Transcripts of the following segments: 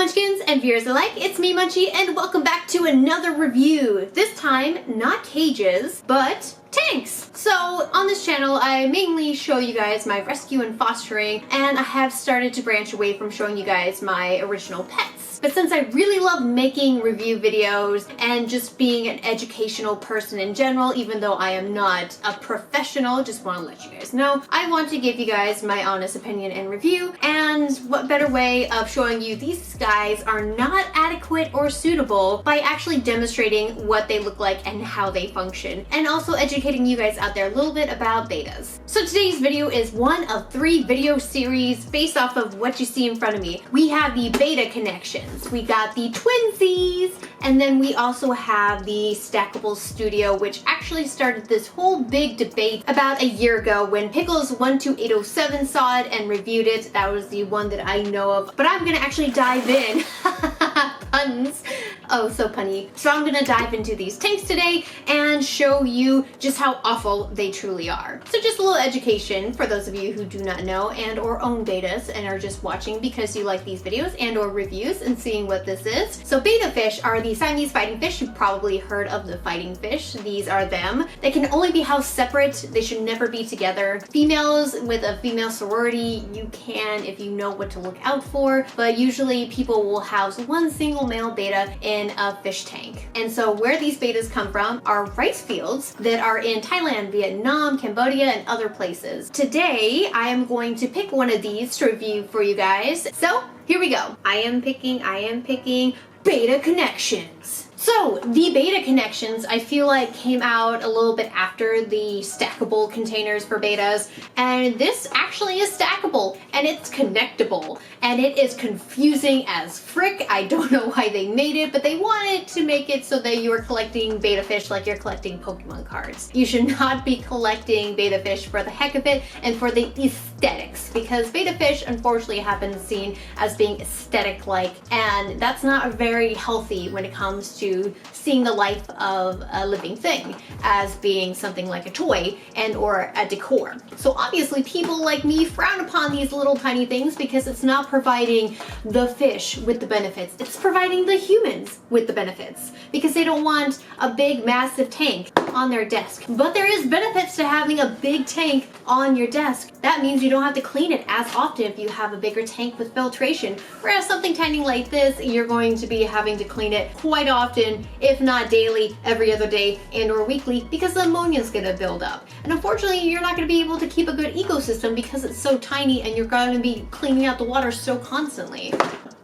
Munchkins and viewers alike, it's me Munchie and welcome back to another review. This time, not cages, but tanks. So on this channel, I mainly show you guys my rescue and fostering, and I have started to branch away from showing you guys my original pets. But since I really love making review videos and just being an educational person in general, even though I am not a professional, just want to let you guys know, I want to give you guys my honest opinion and review. And what better way of showing you these guys are not adequate or suitable by actually demonstrating what they look like and how they function, and also educating you guys out there a little bit about betas. So today's video is one of 3 video series based off of what you see in front of me. We have the beta connections, we got the twinsies, and then we also have the stackable studio, which actually started this whole big debate about a year ago when Pickles12807 saw it and reviewed it. That was the one that I know of, but I'm gonna actually dive in. Puns. Oh, so punny. So I'm gonna dive into these tanks today and show you just how awful they truly are. So just a little education for those of you who do not know and or own betas and are just watching because you like these videos and or reviews and seeing what this is. So beta fish are the Siamese fighting fish. You've probably heard of the fighting fish. These are them. They can only be housed separate. They should never be together. Females with a female sorority, you can if you know what to look out for, but usually people will house one single male beta in a fish tank. And so where these betas come from are rice fields that are in Thailand, Vietnam, Cambodia, and other places. Today, I am going to pick one of these to review for you guys. So here we go. I am picking beta connections. So the beta connections, I feel like came out a little bit after the stackable containers for betas, and this actually is stackable and it's connectable and it is confusing as frick. I don't know why they made it, but they wanted to make it so that you are collecting beta fish like you're collecting Pokemon cards. You should not be collecting beta fish for the heck of it and for the aesthetics, because beta fish unfortunately have been seen as being aesthetic-like, and that's not very healthy when it comes to seeing the life of a living thing as being something like a toy and or a decor. So obviously people like me frown upon these little tiny things because it's not providing the fish with the benefits. It's providing the humans with the benefits because they don't want a big massive tank on their desk. But there is benefits to having a big tank on your desk. That means you don't have to clean it as often if you have a bigger tank with filtration. Whereas something tiny like this, you're going to be having to clean it quite often, if not daily, every other day, and or weekly, because the ammonia is going to build up. And unfortunately, you're not going to be able to keep a good ecosystem because it's so tiny and you're going to be cleaning out the water so constantly.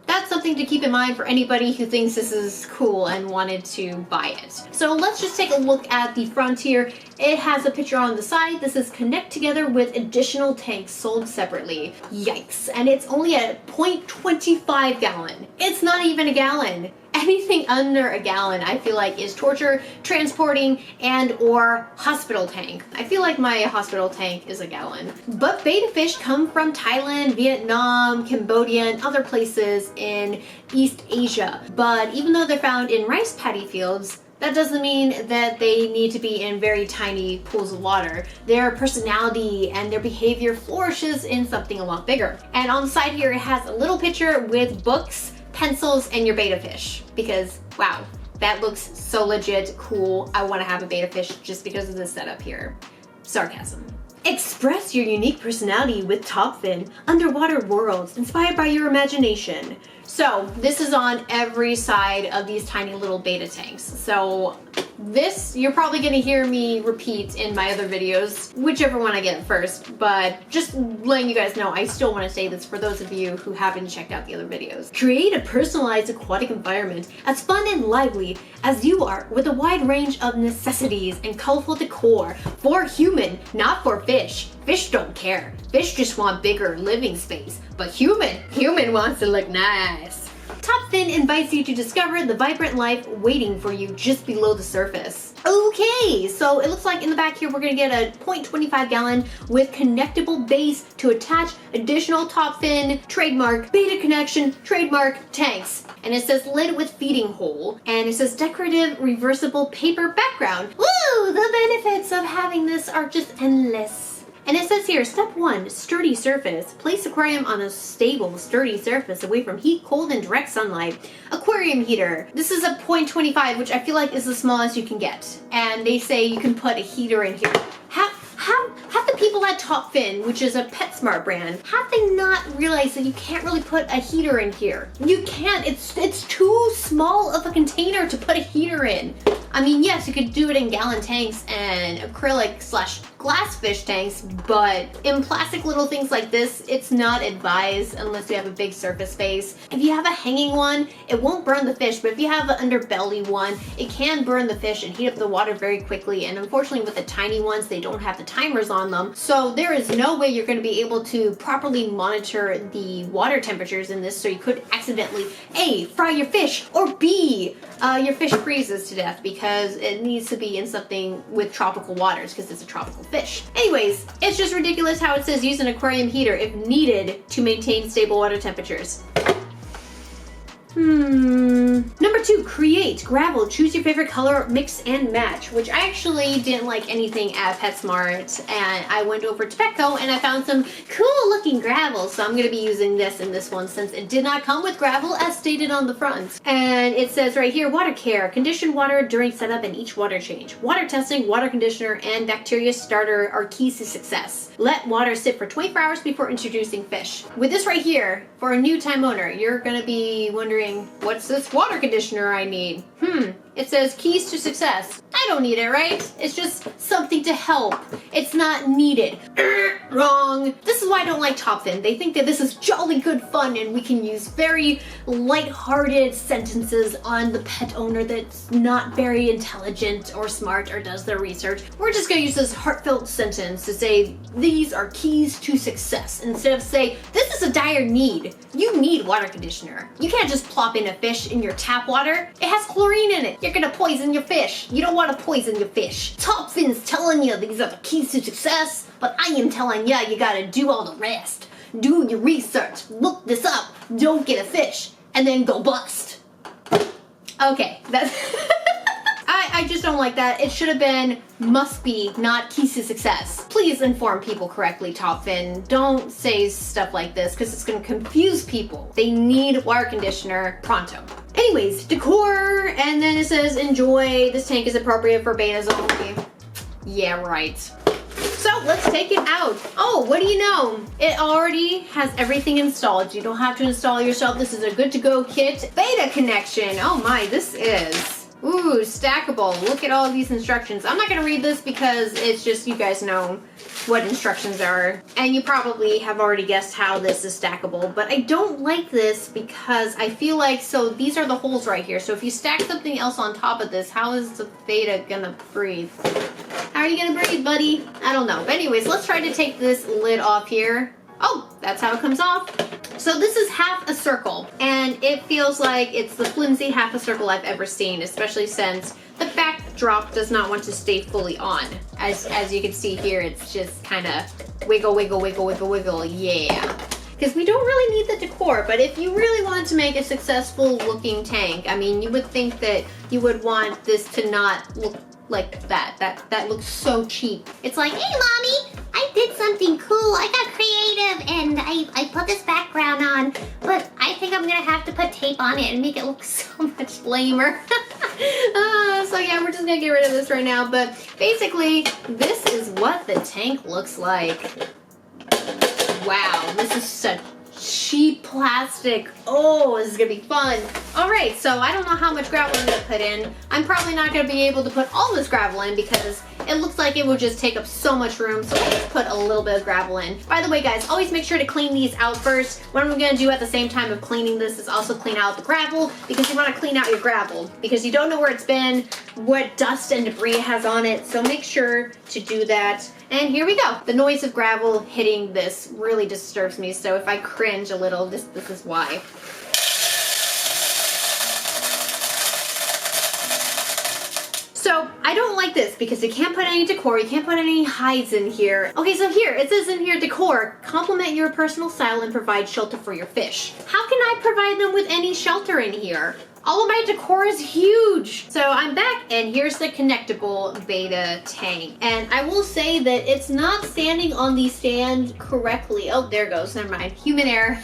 That's something to keep in mind for anybody who thinks this is cool and wanted to buy it. So let's just take a look at the front here. It has a picture on the side. This is connect together with additional tanks sold separately. Yikes. And it's only a 0.25 gallon. It's not even a gallon. Anything under a gallon I feel like is torture, transporting, and or hospital tank. I feel like my hospital tank is a gallon. But beta fish come from Thailand, Vietnam, Cambodia, and other places in East Asia. But even though they're found in rice paddy fields, that doesn't mean that they need to be in very tiny pools of water. Their personality and their behavior flourishes in something a lot bigger. And on the side here, it has a little picture with books, pencils, and your beta fish, because wow, that looks so legit cool. I want to have a beta fish just because of this setup here. Sarcasm. Express your unique personality with TopFin underwater worlds inspired by your imagination. So this is on every side of these tiny little beta tanks. So this, you're probably going to hear me repeat in my other videos, whichever one I get first, but just letting you guys know, I still want to say this for those of you who haven't checked out the other videos. Create a personalized aquatic environment as fun and lively as you are, with a wide range of necessities and colorful decor for human, not for fish. Fish don't care. Fish just want bigger living space, but human wants to look nice. TopFin invites you to discover the vibrant life waiting for you just below the surface. Okay, so it looks like in the back here we're gonna get a 0.25 gallon with connectable base to attach additional TopFin trademark beta connection trademark tanks. And it says lid with feeding hole, and it says decorative reversible paper background. Woo! The benefits of having this are just endless. And it says here, step 1, sturdy surface. Place aquarium on a stable, sturdy surface away from heat, cold, and direct sunlight. Aquarium heater. This is a 0.25, which I feel like is the smallest you can get. And they say you can put a heater in here. Have the people at TopFins, which is a Petsmart brand, have they not realized that you can't really put a heater in here? You can't. It's too small of a container to put a heater in. I mean, yes, you could do it in gallon tanks and acrylic/glass fish tanks, but in plastic little things like this, it's not advised unless you have a big surface space. If you have a hanging one, it won't burn the fish, but if you have an underbelly one, it can burn the fish and heat up the water very quickly. And unfortunately, with the tiny ones, they don't have the timers on them. So there is no way you're going to be able to properly monitor the water temperatures in this, so you could accidentally A, fry your fish, or B, your fish freezes to death because it needs to be in something with tropical waters because it's a tropical fish. Anyways, it's just ridiculous how it says use an aquarium heater if needed to maintain stable water temperatures. Number 2, create gravel. Choose your favorite color, mix and match, which I actually didn't like anything at Petsmart, and I went over to Petco and I found some cool looking gravel, so I'm going to be using this in this one since it did not come with gravel as stated on the front. And it says right here, water care. Condition water during setup and each water change. Water testing, water conditioner, and bacteria starter are keys to success. Let water sit for 24 hours before introducing fish. With this right here, for a new time owner, you're going to be wondering, what's this water conditioner I need? It says keys to success. I don't need it, right? It's just something to help. It's not needed. Wrong. This is why I don't like TopFins. They think that this is jolly good fun and we can use very light-hearted sentences on the pet owner that's not very intelligent or smart or does their research. We're just gonna use this heartfelt sentence to say these are keys to success instead of say this is a dire need. You need water conditioner. You can't just plop in a fish in your tap water. It has chlorine in it. You're gonna poison your fish. You don't want to poison your fish. TopFins telling you these are the keys to success, but I am telling you, you gotta do all the rest. Do your research, look this up, don't get a fish, and then go bust. Okay, that's... I just don't like that. It should have been must be, not keys to success. Please inform people correctly, TopFins. Don't say stuff like this because it's gonna confuse people. They need water conditioner pronto. Anyways, decor, and then it says enjoy. This tank is appropriate for betas only. Yeah, right. So let's take it out. Oh, what do you know? It already has everything installed. You don't have to install it yourself. This is a good to go kit. Beta connection. Oh my, this is. Ooh, stackable. Look at all these instructions. I'm not gonna read this because it's just, you guys know what instructions are. And you probably have already guessed how this is stackable, but I don't like this because I feel like, so these are the holes right here. So if you stack something else on top of this, how is the Betta gonna breathe? How are you gonna breathe, buddy? I don't know. But anyways, let's try to take this lid off here. Oh, that's how it comes off. So this is half a circle, and it feels like it's the flimsy half a circle I've ever seen, especially since the backdrop does not want to stay fully on. As you can see here, it's just kind of wiggle, wiggle, wiggle, wiggle, wiggle, yeah. Because we don't really need the decor, but if you really wanted to make a successful looking tank, I mean, you would think that you would want this to not look like that. That looks so cheap. It's like, hey mommy, I did something cool. I got creative and I put this background on, but I think I'm gonna have to put tape on it and make it look so much lamer. So yeah, we're just gonna get rid of this right now. But basically, this is what the tank looks like. Wow, this is such cheap plastic. Oh, this is gonna be fun. All right, so I don't know how much gravel I'm gonna put in. I'm probably not gonna be able to put all this gravel in because it looks like it would just take up so much room. So let's put a little bit of gravel in. By the way, guys, always make sure to clean these out first. What I'm gonna do at the same time of cleaning this is also clean out the gravel, because you wanna clean out your gravel because you don't know where it's been, what dust and debris it has on it. So make sure to do that. And here we go. The noise of gravel hitting this really disturbs me. So if I cringe a little, this is why. So I don't like this because you can't put any decor, you can't put any hides in here. Okay, so here, it says in here, decor, complement your personal style and provide shelter for your fish. How can I provide them with any shelter in here? All of my decor is huge. So I'm back, and here's the connectable Betta tank. And I will say that it's not standing on the stand correctly. Oh, there it goes, never mind. Human error.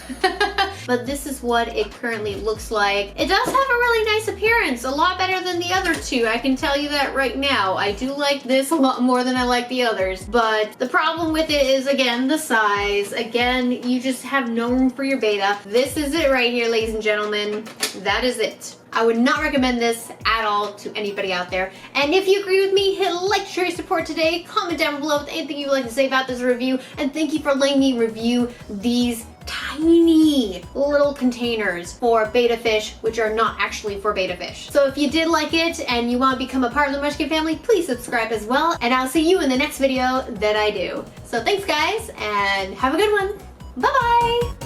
But this is what it currently looks like. It does have a really nice appearance, a lot better than the other two. I can tell you that right now. I do like this a lot more than I like the others. But the problem with it is, again, the size. Again, you just have no room for your Betta. This is it right here, ladies and gentlemen. That is it. I would not recommend this at all to anybody out there. And if you agree with me, hit like, share your support today. Comment down below with anything you would like to say about this review. And thank you for letting me review these tiny little containers for betta fish, which are not actually for betta fish. So if you did like it and you want to become a part of the Munchie family, please subscribe as well. And I'll see you in the next video that I do. So thanks guys, and have a good one. Bye-bye.